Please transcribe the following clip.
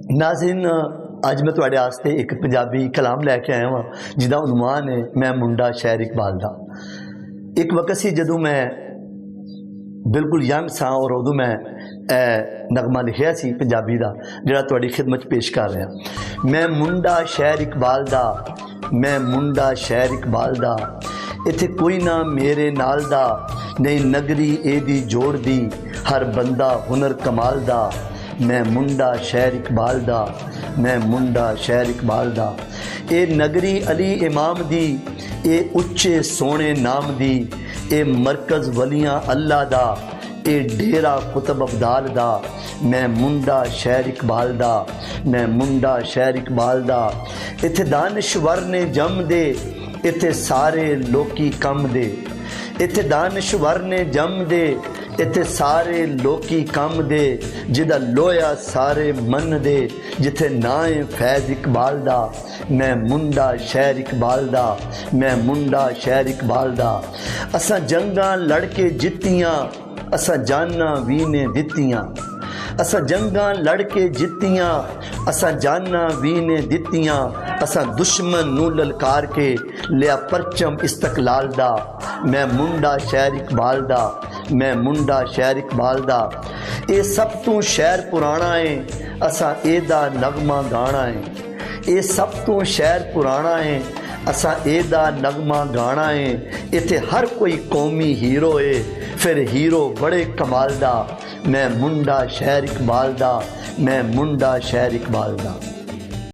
नाज़रीन, अज मैं तुहाडे वास्ते एक पंजाबी कलाम लैके आया हाँ जिसका उनवान है मैं मुंडा शहर इकबाल दा। एक वक्त सी जदों मैं बिल्कुल यंग सा और उदों मैं नगमा लिखिया सी पंजाबी दा जिहड़ा तुहाडी खिदमत पेश कर रहा। मैं मुंडा शहर इकबाल दा, मैं मुंडा शहर इकबाल दा, इत्थे कोई ना मेरे नाल दा, नहीं नगरी एदी जोड़ दी, हर बंदा हुनर कमाल दा। मैं मुंडा शहर इकबाल दा, मैं मुंडा शहर इकबाल दा। ए नगरी अली इमाम दी, ए उच्चे सोने नाम दी, ए मरकज़ वलियां अल्लाह दा, ए डेरा कुतब अब्दाल दा। मैं मुंडा शहर इकबाल दा, मैं मुंडा शहर इकबाल दा। इत्थे दानश्वर ने जम दे, इत्थे सारे लोकी कम दे, इत्थे दानश्वर ने जम दे, इत्थे सारे लोकी कम दे, जिदा लोया सारे मन दे, जिथे नाए फैज़ इकबाल दा। मैं मुंडा शहर इकबाल दा, मैं मुंडा शहर इकबाल दा। असां जंगां लड़के जित्तियां, असां जाना भी ने दित्तियां, असां जंगां लड़के जित्तियां, असां जाना भी ने दित्तियां। असां दुश्मन नू ललकार के लिया परचम इस्तकलाल दा। मैं मुंडा शहर इकबाल दा, मैं मुंडा शहर इकबाल दा। ये सब तू शहर पुराना है, असां एदा नगमा गाना है। ये सब तू शहर पुराना है, असां एदा नगमा गाना है। इत्थे हर कोई कौमी हीरो है, फिर हीरो बड़े कमाल दा। मैं मुंडा शहर इकबाल दा, मैं मुंडा शहर इकबाल दा।